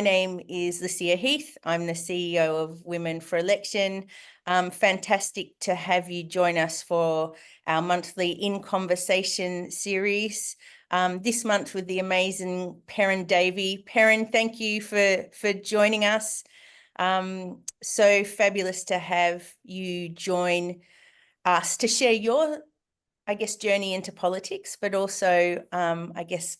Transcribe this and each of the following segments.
name is Lucia Heath. I'm the CEO of Women for Election. Fantastic to have you join us for our monthly In Conversation series. This month with the amazing Perin Davey. Perin, thank you for joining us. So fabulous to have you join us to share your journey into politics, but also,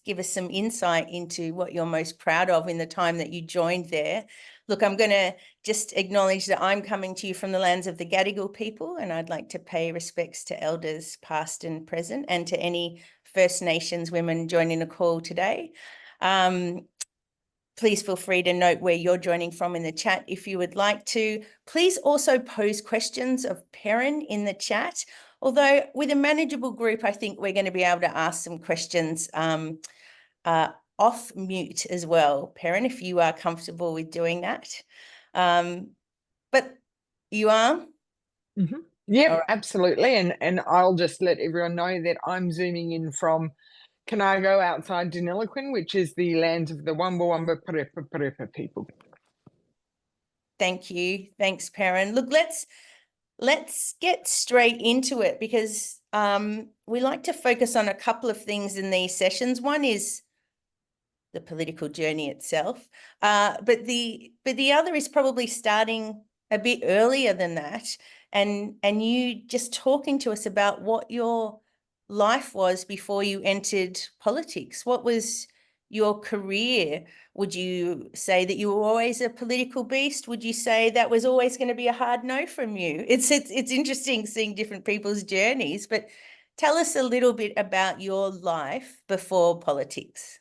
give us some insight into what you're most proud of in the time that you joined there. Look, I'm going to just acknowledge that I'm coming to you from the lands of the Gadigal people, and I'd like to pay respects to elders past and present, and to any First Nations women joining the call today. Please feel free to note where you're joining from in the chat if you would like to. Please also pose questions of Perin in the chat. Although with a manageable group, I think we're going to be able to ask some questions off mute as well, Perin, if you are comfortable with doing that. But you are? Mm-hmm. Yep, right. Absolutely. And I'll just let everyone know that I'm zooming in from Conago outside Deniliquin, which is the land of the Wamba Wamba Parepa Parepa people. Thank you. Thanks, Perin. Look, let's get straight into it, because we like to focus on a couple of things in these sessions. One is the political journey itself, but the other is probably starting a bit earlier than that, and you just talking to us about what your life was before you entered politics. What was your career? Would you say that you were always a political beast? Would you say that was always going to be a hard no from you? It's interesting seeing different people's journeys, but tell us a little bit about your life before politics.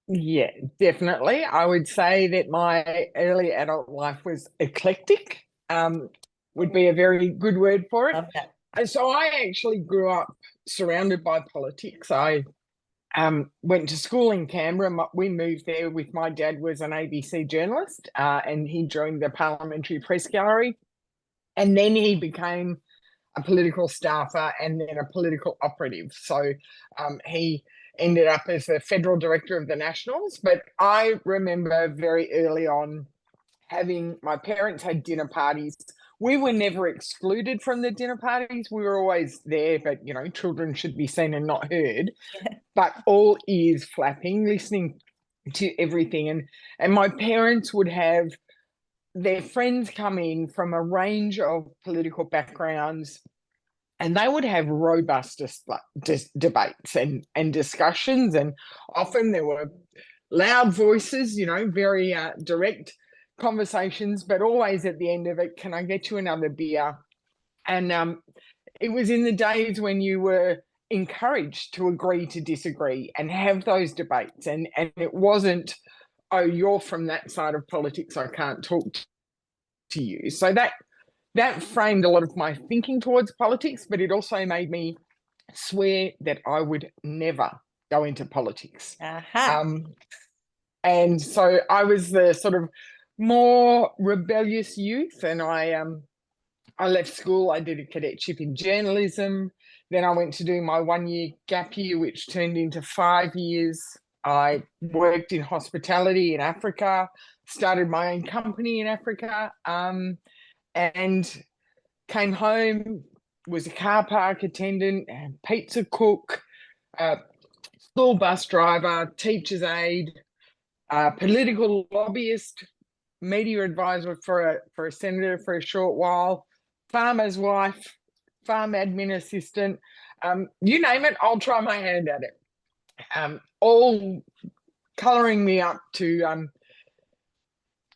Yeah, definitely. I would say that my early adult life was eclectic, would be a very good word for it. Love that. And so I actually grew up surrounded by politics. I went to school in Canberra. We moved there with my dad was an ABC journalist, and he joined the Parliamentary Press Gallery. And then he became a political staffer and then a political operative. So he ended up as the federal director of the Nationals. But I remember very early on having, my parents had dinner parties. We were never excluded from the dinner parties. We were always there, but, you know, children should be seen and not heard. Yeah. But all ears flapping, listening to everything. And my parents would have their friends come in from a range of political backgrounds, and they would have robust debates and discussions. And often there were loud voices, you know, very direct conversations, but always at the end of it, can I get you another beer? And it was in the days when you were encouraged to agree to disagree and have those debates. And it wasn't, oh, you're from that side of politics, I can't talk to you. So that framed a lot of my thinking towards politics, but it also made me swear that I would never go into politics. And so I was the sort of more rebellious youth, and I left school. I did a cadetship in journalism. Then I went to do my 1 year gap year, which turned into 5 years. I worked in hospitality in Africa, started my own company in Africa, and came home, was a car park attendant, pizza cook, school bus driver, teacher's aide, political lobbyist, media advisor for a senator for a short while, farmer's wife, farm admin assistant, you name it, I'll try my hand at it. All colouring me up to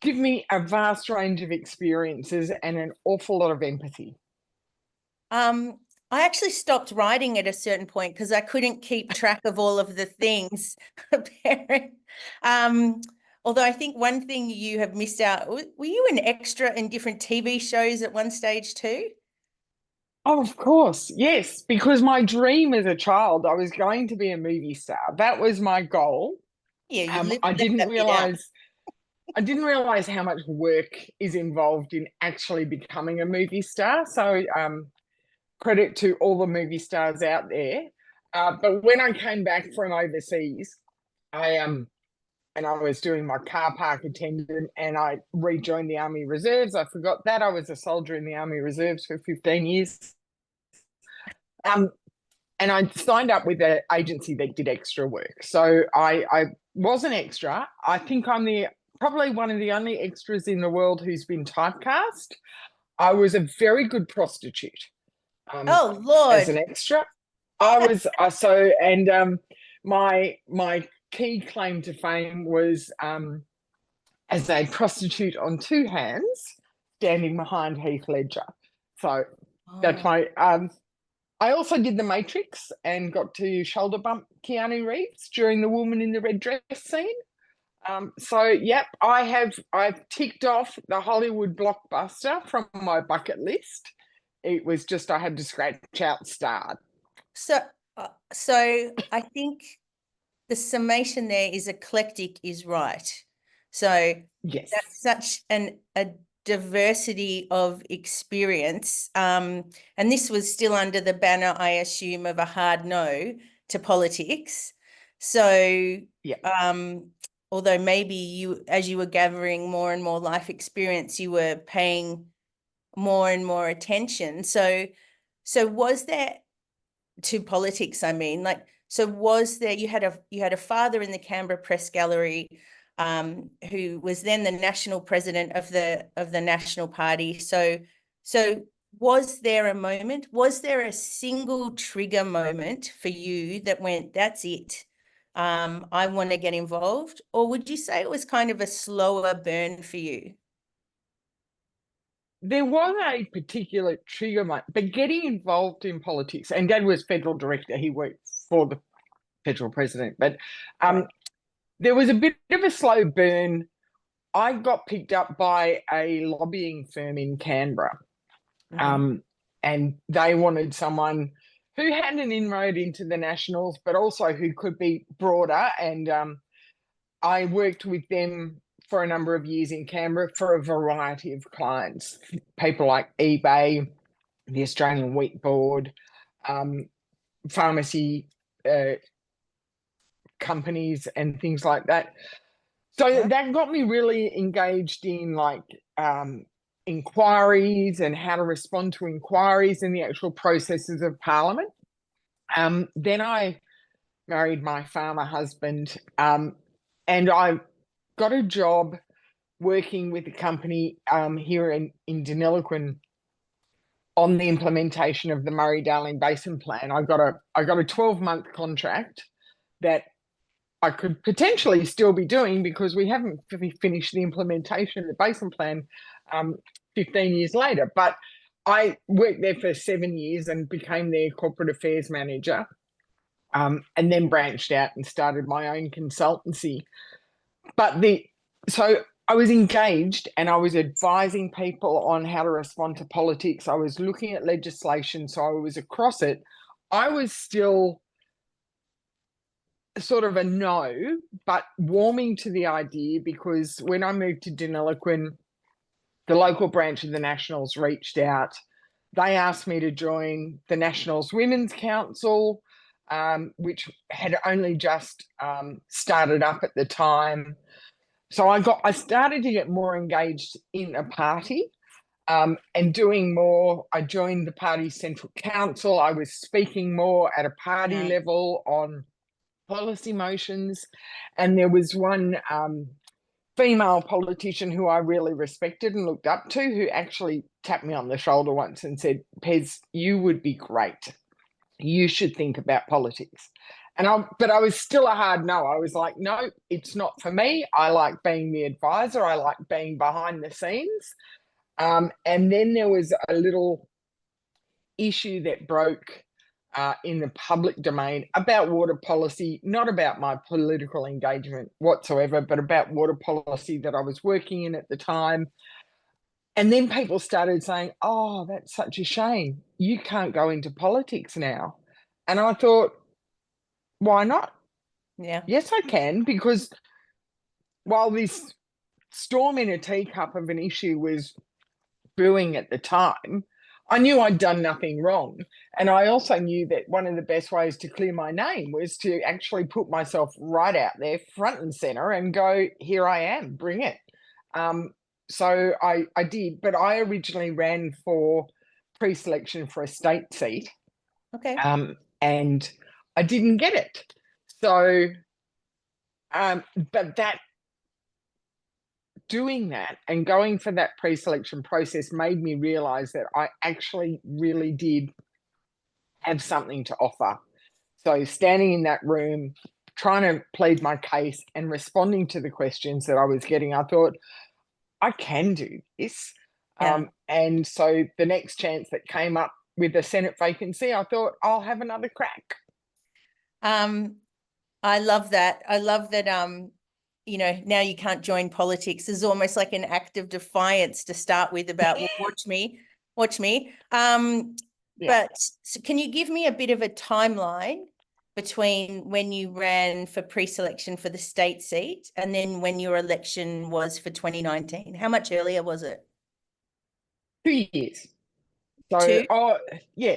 give me a vast range of experiences and an awful lot of empathy. I actually stopped writing at a certain point because I couldn't keep track of all of the things. Although I think one thing you have missed out, were you an extra in different TV shows at one stage too? Oh, of course, yes, because my dream as a child, I was going to be a movie star. That was my goal. Yeah, you lived I didn't bit out. I didn't realize how much work is involved in actually becoming a movie star. So credit to all the movie stars out there. But when I came back from overseas, I and I was doing my car park attendant, and I rejoined the Army Reserves. I forgot that I was a soldier in the Army Reserves for 15 years. And I signed up with an agency that did extra work. So I was an extra. I think I'm probably one of the only extras in the world who's been typecast. I was a very good prostitute Oh, as an Lord. extra. I was my key claim to fame was as a prostitute on two hands, standing behind Heath Ledger. So that's Oh. my I also did The Matrix and got to shoulder bump Keanu Reeves during the woman in the red dress scene. So yep, I've ticked off the Hollywood blockbuster from my bucket list. It was just I had to scratch out starred. So I think the summation there is eclectic is right. So Yes. that's such a diversity of experience. And this was still under the banner, I assume, of a hard no to politics. So Yeah. although maybe you, as you were gathering more and more life experience, you were paying more and more attention. So was there to politics, I mean, like, so was there, you had a father in the Canberra Press Gallery, who was then the national president of the National Party. So was there a moment, was there a single trigger moment for you that went, that's it, I want to get involved? Or would you say it was kind of a slower burn for you? There was a particular trigger moment, but getting involved in politics, and Dad was federal director, he worked for the federal president, but Right. there was a bit of a slow burn. I got picked up by a lobbying firm in Canberra, and they wanted someone who had an inroad into the Nationals, but also who could be broader. And I worked with them for a number of years in Canberra for a variety of clients, people like eBay, the Australian Wheat Board, pharmacy companies, and things like that. So that got me really engaged in like inquiries and how to respond to inquiries and the actual processes of Parliament. Then I married my farmer husband, and I got a job working with a company here in Deniliquin on the implementation of the Murray-Darling Basin Plan. I got a 12-month contract that I could potentially still be doing because we haven't finished the implementation of the Basin Plan 15 years later. But I worked there for 7 years and became their corporate affairs manager, and then branched out and started my own consultancy. So I was engaged and I was advising people on how to respond to politics. I was looking at legislation, so I was across it. I was still sort of a no, but warming to the idea, because when I moved to Deniliquin, the local branch of the Nationals reached out. They asked me to join the Nationals Women's Council, which had only just started up at the time. So I started to get more engaged in a party, and doing more. I joined the party's central council. I was speaking more at a party level on policy motions, and there was one female politician who I really respected and looked up to, who actually tapped me on the shoulder once and said, Pez, you would be great. You should think about politics. But I was still a hard no. I was like, no, it's not for me. I like being the advisor. I like being behind the scenes. And then there was a little issue that broke in the public domain about water policy, not about my political engagement whatsoever, but about water policy that I was working in at the time. And then people started saying, oh, that's such a shame. You can't go into politics now. And I thought, why not? Yeah. Yes, I can, because while this storm in a teacup of an issue was brewing at the time, I knew I'd done nothing wrong. And I also knew that one of the best ways to clear my name was to actually put myself right out there, front and center, and go, here I am, bring it. So I did, but I originally ran for pre-selection for a state seat, Okay. and I didn't get it. So, but that doing that and going for that pre-selection process made me realize that I actually really did have something to offer. So standing in that room, trying to plead my case and responding to the questions that I was getting, I thought, I can do this. Yeah. And so the next chance that came up with the Senate vacancy, I thought I'll have another crack. I love that. I love that, you know, now you can't join politics. There's almost like an act of defiance to start with about, well, watch me, watch me. Yeah. But so can you give me a bit of a timeline between when you ran for pre-selection for the state seat and then when your election was for 2019? How much earlier was it? 2 years. So, 2? yeah,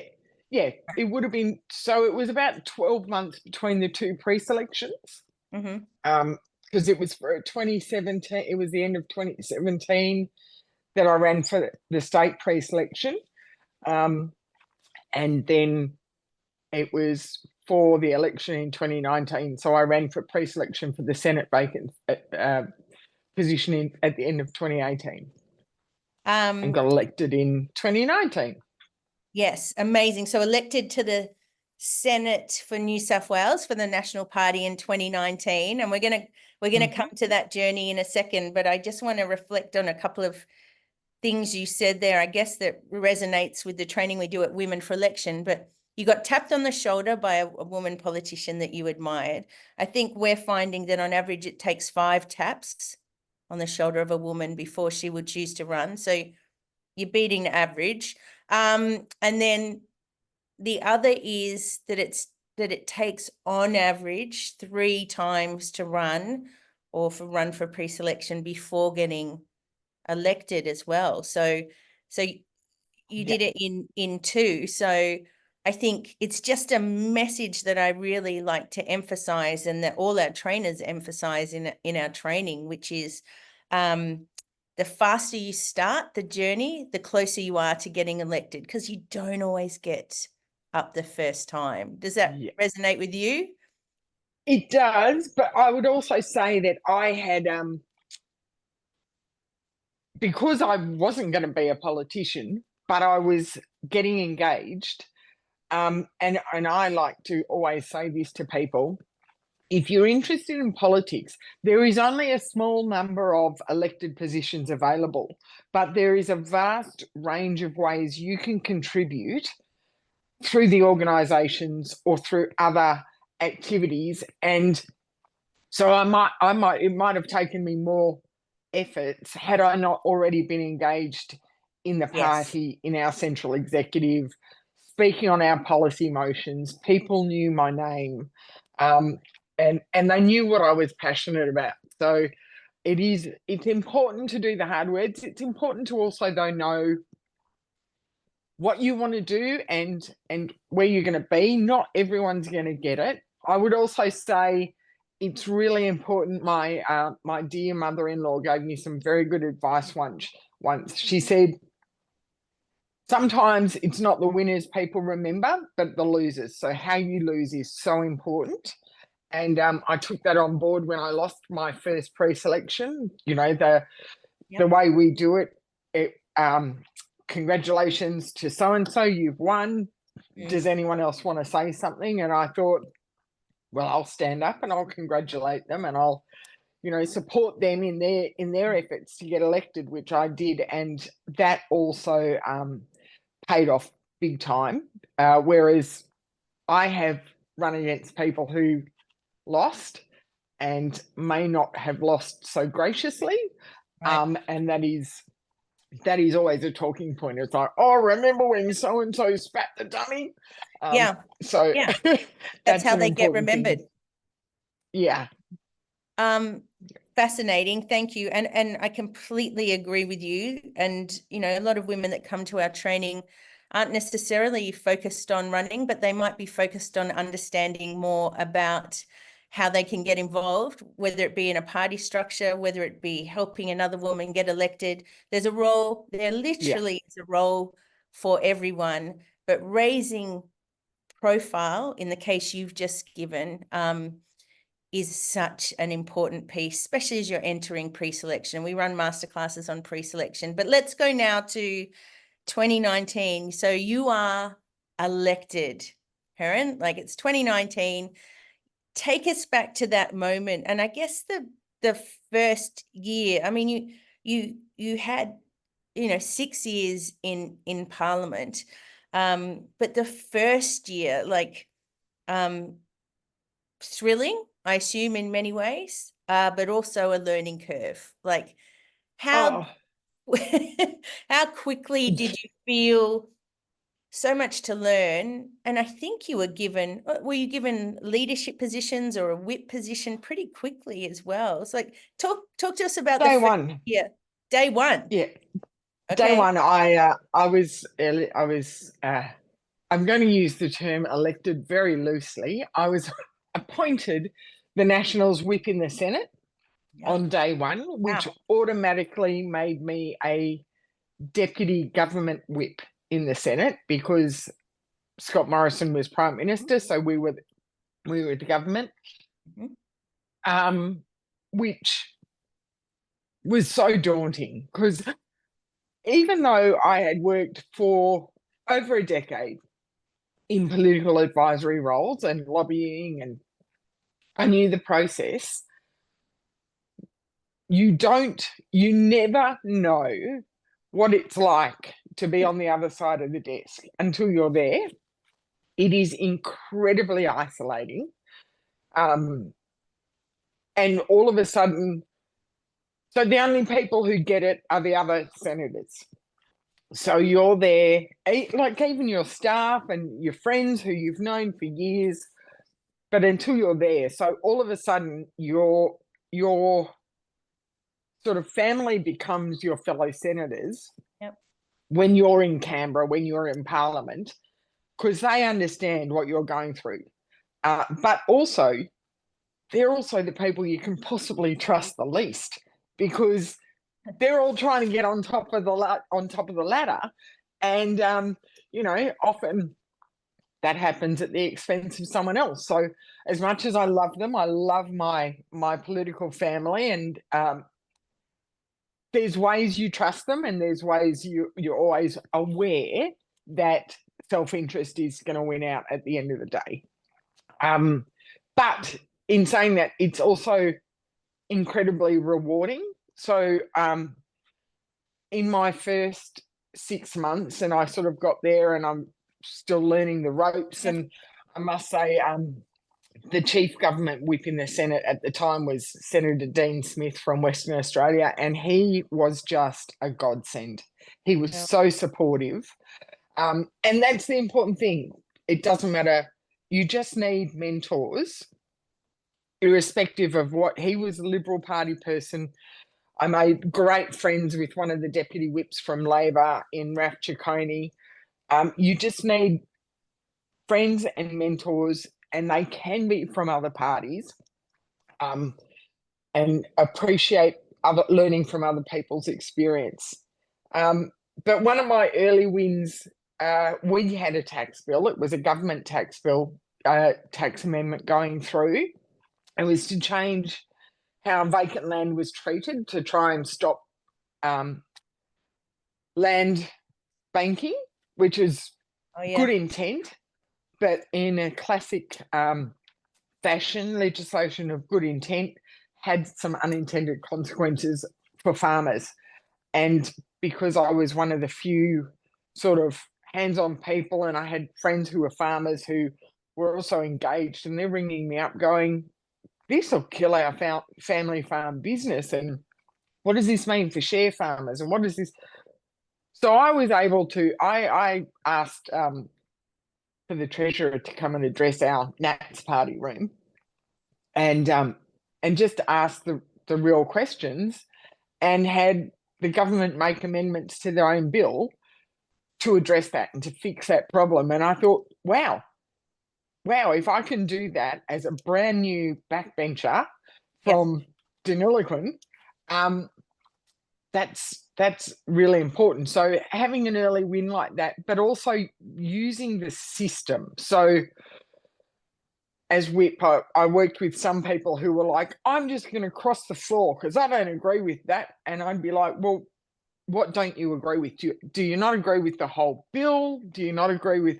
it would have been, so it was about 12 months between the two pre-selections. Mm-hmm. Because it was for 2017, it was the end of 2017 that I ran for the state pre-selection. And then it was for the election in 2019. So I ran for pre-selection for the Senate vacant position at the end of 2018 and got elected in 2019. Yes, amazing. So elected to the Senate for New South Wales for the National Party in 2019, and we're gonna come to that journey in a second. But I just want to reflect on a couple of things you said there. I guess that resonates with the training we do at Women for Election. But you got tapped on the shoulder by a woman politician that you admired. I think we're finding that on average it takes 5 taps on the shoulder of a woman before she would choose to run. So you're beating the average. And then the other is that it takes on average 3 times to run or run for pre-selection before getting elected as well. So you did it in 2. So I think it's just a message that I really like to emphasize and that all our trainers emphasize in our training, which is the faster you start the journey, the closer you are to getting elected, because you don't always get up the first time. Does that resonate with you? It does, but I would also say that I had, because I wasn't going to be a politician, but I was getting engaged. And I like to always say this to people. If you're interested in politics, there is only a small number of elected positions available, but there is a vast range of ways you can contribute through the organisations or through other activities. And so it might have taken me more efforts had I not already been engaged in the party, in our central executive, speaking on our policy motions. People knew my name. And they knew what I was passionate about. So it's important to do the hard words. It's important to also, though, know what you want to do and where you're going to be. Not everyone's going to get it. I would also say it's really important. My dear mother-in-law gave me some very good advice once. She said, sometimes it's not the winners people remember, but the losers. So how you lose is so important. And I took that on board when I lost my first pre-selection. You know, the way we do it, congratulations to so-and-so, you've won. Does anyone else want to say something? And I thought, well, I'll stand up and I'll congratulate them and I'll, support them in their efforts to get elected, which I did. And that also paid off big time. Whereas I have run against people who lost and may not have lost so graciously. Right. And that is always a talking point. It's like, oh, remember when so-and-so spat the dummy? So that's how they get remembered. Yeah. Fascinating. Thank you. And I completely agree with you. And, a lot of women that come to our training aren't necessarily focused on running, but they might be focused on understanding more about how they can get involved, whether it be in a party structure, whether it be helping another woman get elected. There's a role, there literally is a role for everyone, but raising profile in the case you've just given is such an important piece, especially as you're entering pre-selection. We run masterclasses on pre-selection, but let's go now to 2019. So you are elected, Perin, like it's 2019. Take us back to that moment. And I guess the first year, I mean, you had, 6 years in Parliament. But the first year, like, thrilling, I assume, in many ways, but also a learning curve. Like, how how quickly did you feel so much to learn? And I think you were you given leadership positions or a whip position pretty quickly as well? It's like, talk to us about Day the first one. year. Day one. Yeah. Day Okay. one, I was I'm going to use the term elected very loosely. I was appointed the Nationals whip in the Senate on day one, which automatically made me a deputy government whip in the Senate because Scott Morrison was Prime Minister, so we were the government, which was so daunting because even though I had worked for over a decade in political advisory roles and lobbying, and I knew the process, you never know what it's like to be on the other side of the desk until you're there. It is incredibly isolating. And all of a sudden, so the only people who get it are the other senators. So you're there, like even your staff and your friends who you've known for years, but until you're there, so all of a sudden your sort of family becomes your fellow senators when you're in Canberra, when you're in Parliament, because they understand what you're going through. But also, they're also the people you can possibly trust the least because they're all trying to get on top of the ladder, and often that happens at the expense of someone else. So, as much as I love them, I love my political family, and there's ways you trust them, and there's ways you're always aware that self-interest is going to win out at the end of the day. But in saying that, it's also incredibly rewarding. So in my first 6 months, and I sort of got there and I'm still learning the ropes, and I must say the chief government whip in the Senate at the time was Senator Dean Smith from Western Australia, and he was just a godsend. He was so supportive. And that's the important thing. It doesn't matter. You just need mentors, irrespective of what. He was a Liberal Party person. I made great friends with one of the deputy whips from Labor in Raf Ciccone. You just need friends and mentors, and they can be from other parties, and appreciate learning from other people's experience. But one of my early wins, we had a tax bill. It was a government tax bill, tax amendment going through. It was to change how vacant land was treated to try and stop land banking, which is good intent, but in a classic fashion, legislation of good intent had some unintended consequences for farmers. And because I was one of the few sort of hands-on people, and I had friends who were farmers who were also engaged, and they're ringing me up going, this will kill our family farm business, and what does this mean for share farmers, and what does this... So I was able to, I asked for the Treasurer to come and address our Nats party room, and just ask the real questions, and had the government make amendments to their own bill to address that and to fix that problem. And I thought, wow, if I can do that as a brand new backbencher from Deniliquin, that's really important. So having an early win like that, but also using the system. So as whip, I worked with some people who were like, I'm just going to cross the floor because I don't agree with that. And I'd be like, well, what don't you agree with? Do you not agree with the whole bill? Do you not agree with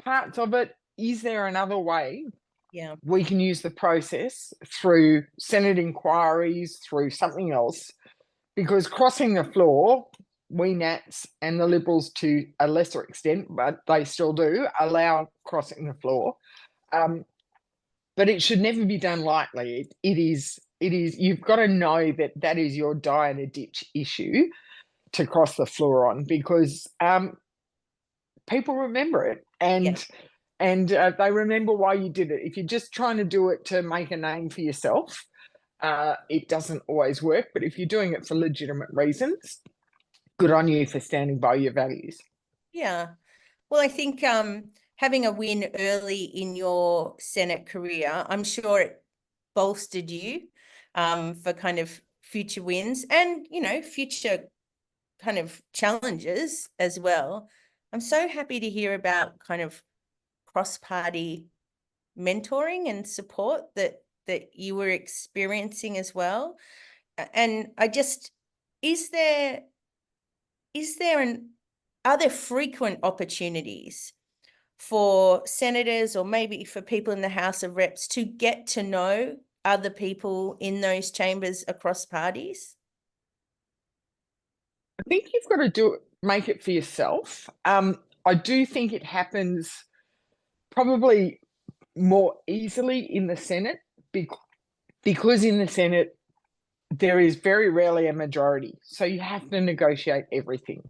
parts of it? Is there another way we can use the process through Senate inquiries, through something else? Because crossing the floor, we Nats and the Liberals to a lesser extent, but they still do allow crossing the floor. But it should never be done lightly. It is, you've got to know that that is your die in a ditch issue to cross the floor on, because people remember it, and they remember why you did it. If you're just trying to do it to make a name for yourself, it doesn't always work. But if you're doing it for legitimate reasons, good on you for standing by your values. Yeah. Well, I think having a win early in your Senate career, I'm sure it bolstered you for kind of future wins and, you know, future kind of challenges as well. I'm so happy to hear about kind of cross-party mentoring and support that you were experiencing as well. And I just, are there frequent opportunities for senators or maybe for people in the House of Reps to get to know other people in those chambers across parties? I think you've got to make it for yourself. I do think it happens probably more easily in the Senate because in the Senate there is very rarely a majority, so you have to negotiate everything.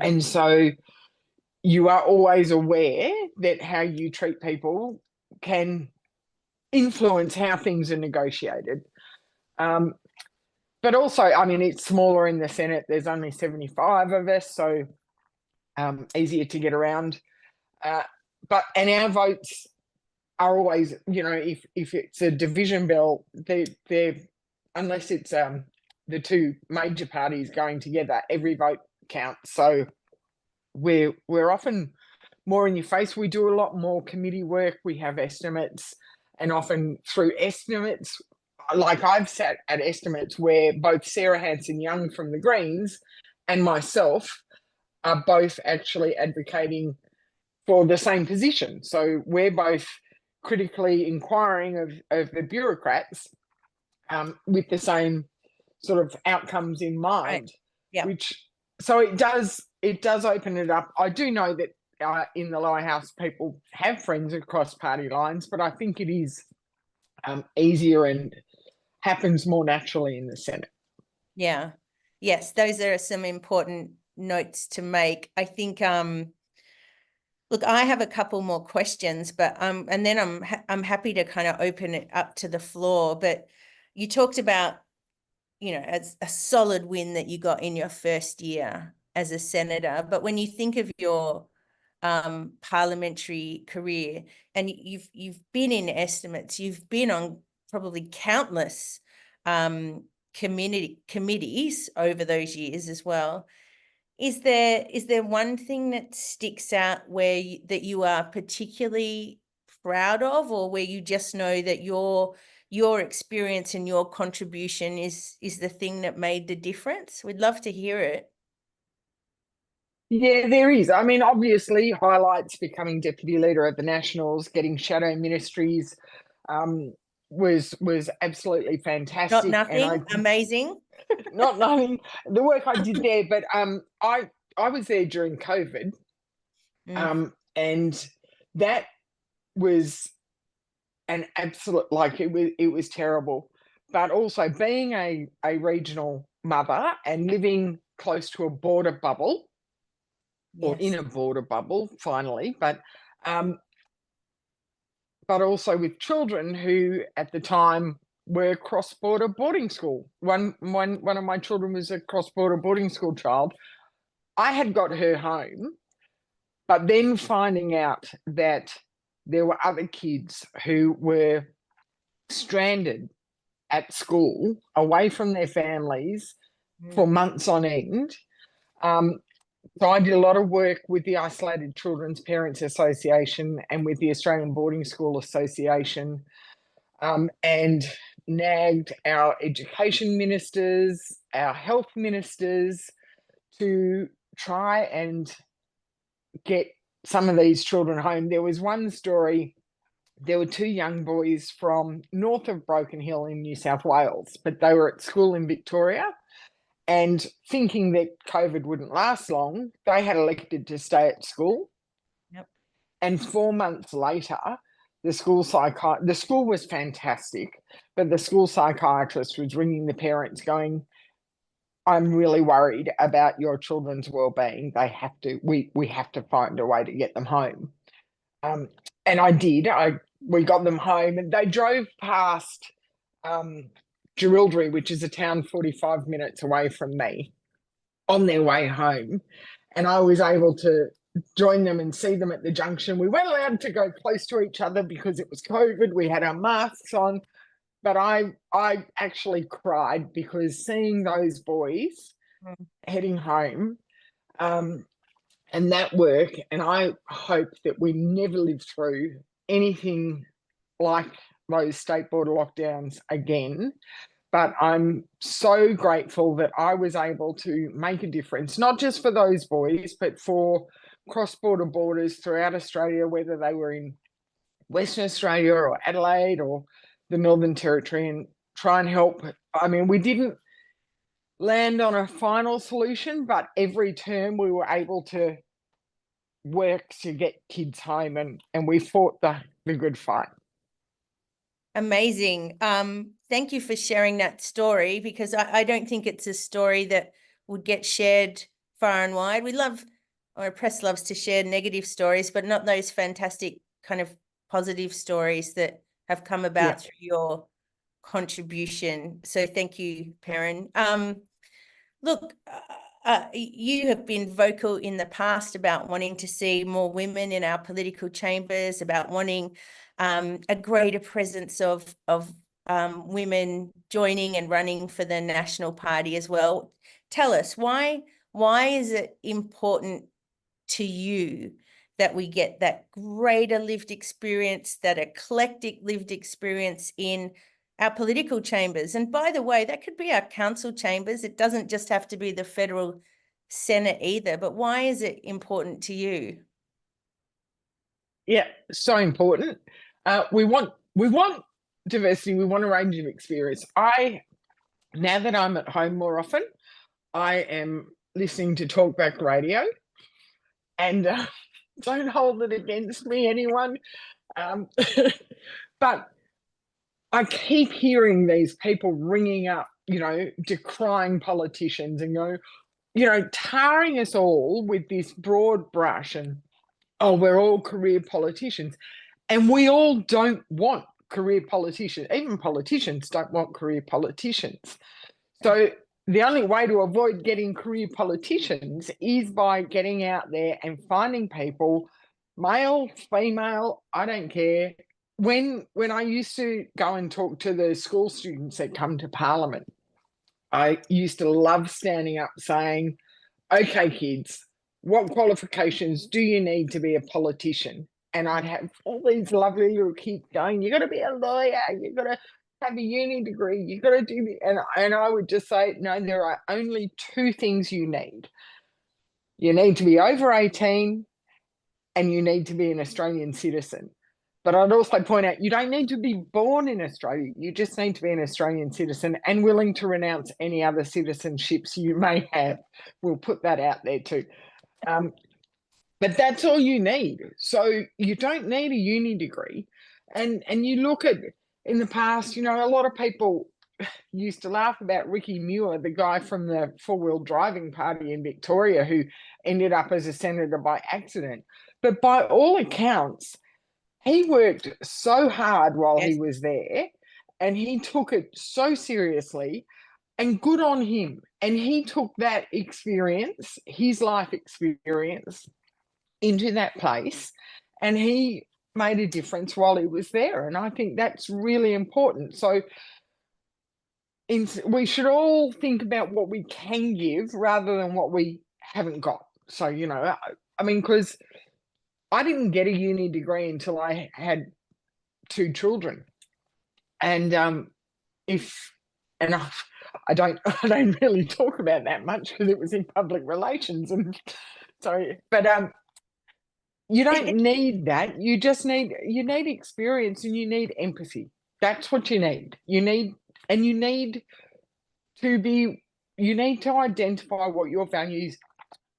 And so you are always aware that how you treat people can influence how things are negotiated. But also, I mean, it's smaller in the Senate. There's only 75 of us, so easier to get around. And our votes are always, you know, if it's a division bill, they're unless it's the two major parties going together, every vote counts. So we're often more in your face. We do a lot more committee work. We have estimates, and often through estimates, like I've sat at estimates where both Sarah Hanson-Young from the Greens and myself are both actually advocating for the same position. So we're both critically inquiring of the bureaucrats with the same sort of outcomes in mind. Right. Yeah. So it does open it up. I do know that in the lower house people have friends across party lines, but I think it is easier and happens more naturally in the Senate. Yeah. Yes, those are some important notes to make. I think look, I have a couple more questions, but and then I'm happy to kind of open it up to the floor. But you talked about, you know, as a solid win that you got in your first year as a senator. But when you think of your parliamentary career, and you've been in estimates, you've been on probably countless committees over those years as well. Is there one thing that sticks out where that you are particularly proud of, or where you just know that your experience and your contribution is the thing that made the difference? We'd love to hear it. Yeah, there is. I mean, obviously, highlights becoming deputy leader of the Nationals, getting shadow ministries, was absolutely fantastic. Not nothing, amazing. Not nothing. The work I did there, but I was there during COVID, and that was an absolute, like, it was terrible. But also being a regional mother and living close to a border bubble, or in a border bubble finally, but also with children who at the time were cross-border boarding school. One of my children was a cross-border boarding school child. I had got her home But then finding out that there were other kids who were stranded at school, away from their families for Mm. months on end. So I did a lot of work with the Isolated Children's Parents Association and with the Australian Boarding School Association, and nagged our education ministers, our health ministers to try and get some of these children home. There was one story. There were two young boys from north of Broken Hill in New South Wales, but they were at school in Victoria. And thinking that COVID wouldn't last long, they had elected to stay at school. Yep. And 4 months later, the school was fantastic, but the school psychiatrist was ringing the parents going, I'm really worried about your children's well-being. We have to find a way to get them home. And I did. We got them home, and they drove past Jerilderie, which is a town 45 minutes away from me, on their way home. And I was able to join them and see them at the junction. We weren't allowed to go close to each other because it was COVID. We had our masks on. But I actually cried because seeing those boys heading home, and that work, and I hope that we never live through anything like those state border lockdowns again. But I'm so grateful that I was able to make a difference, not just for those boys, but for cross-border borders throughout Australia, whether they were in Western Australia or Adelaide or the Northern Territory, and try and help. I mean, we didn't land on a final solution, but every term we were able to work to get kids home, and we fought the good fight. Amazing. Thank you for sharing that story, because I don't think it's a story that would get shared far and wide. We love, or press loves to share negative stories, but not those fantastic kind of positive stories that have come about through your contribution. So thank you, Perin. Look, you have been vocal in the past about wanting to see more women in our political chambers, about wanting a greater presence of women joining and running for the National Party as well. Tell us, why is it important to you that we get that greater lived experience, that eclectic lived experience in our political chambers? And by the way, that could be our council chambers. It doesn't just have to be the federal Senate either. But why is it important to you? Yeah, so important. We want diversity. We want a range of experience. Now that I'm at home more often, I am listening to talkback radio, and don't hold it against me, anyone. But I keep hearing these people ringing up, decrying politicians and tarring us all with this broad brush, and oh, we're all career politicians. And we all don't want career politicians. Even politicians don't want career politicians. So the only way to avoid getting career politicians is by getting out there and finding people, male, female, I don't care. When I used to go and talk to the school students that come to Parliament, I used to love standing up saying, okay, kids, what qualifications do you need to be a politician? And I'd have all these lovely little kids going, you got to be a lawyer, you got to have a uni degree, you got to do the, and I would just say, no, there are only two things you need. You need to be over 18 and you need to be an Australian citizen. But I'd also point out, you don't need to be born in Australia. You just need to be an Australian citizen and willing to renounce any other citizenships you may have. We'll put that out there too. But that's all you need. So you don't need a uni degree. And you look at, in the past, a lot of people used to laugh about Ricky Muir, the guy from the four-wheel driving party in Victoria who ended up as a senator by accident. But by all accounts, he worked so hard while he was there, and he took it so seriously, and good on him. And he took that experience, his life experience, into that place, and he made a difference while he was there. And I think that's really important. So we should all think about what we can give rather than what we haven't got. So, I mean, because I didn't get a uni degree until I had 2 children. And I don't really talk about that much because it was in public relations, and sorry, but you don't need that. You just need experience, and you need empathy. That's what you need. You need to identify what your values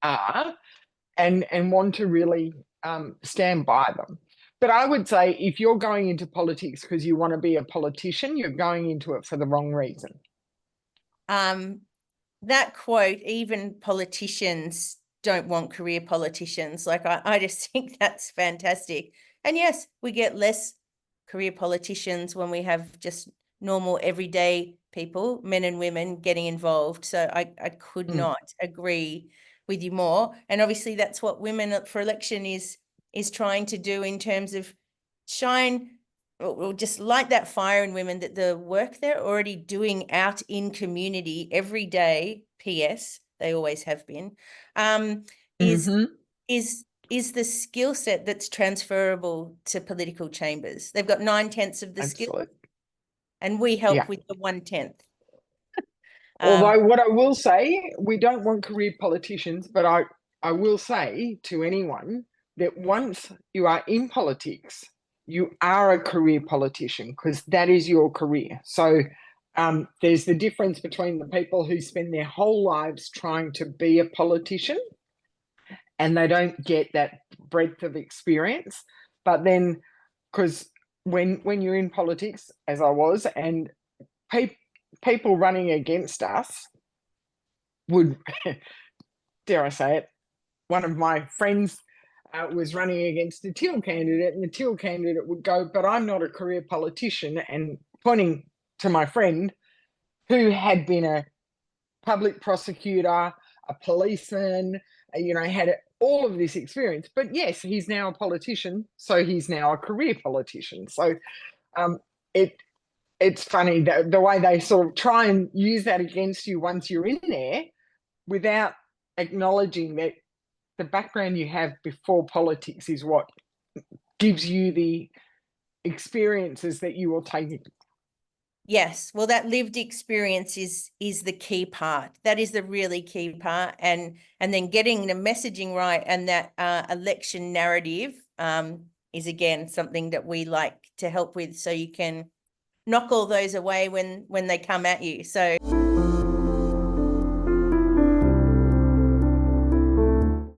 are, and want to really stand by them. But I would say if you're going into politics because you want to be a politician, you're going into it for the wrong reason. That quote, even politicians don't want career politicians. Like, I just think that's fantastic. And yes, we get less career politicians when we have just normal everyday people, men and women, getting involved. So I could not agree with you more. And obviously that's what Women for Election is trying to do, in terms of shine or just light that fire in women, that the work they're already doing out in community every day, PS, they always have been, is the skill set that's transferable to political chambers. They've got 9/10 of the skill, and we help with the 1/10. Although what I will say, we don't want career politicians, but I will say to anyone that once you are in politics, you are a career politician, because that is your career. So there's the difference between the people who spend their whole lives trying to be a politician and they don't get that breadth of experience. But then, because when you're in politics, as I was, and people running against us would, dare I say it, one of my friends was running against a Teal candidate, and the Teal candidate would go, "But I'm not a career politician," and pointing to my friend who had been a public prosecutor, a policeman, had all of this experience. But yes, he's now a politician, so he's now a career politician. So it's funny the way they sort of try and use that against you once you're in there, without acknowledging that the background you have before politics is what gives you the experiences that you will take. Yes, well, that lived experience is the key part. That is the really key part, and then getting the messaging right, and that election narrative is again something that we like to help with, so you can knock all those away when they come at you. So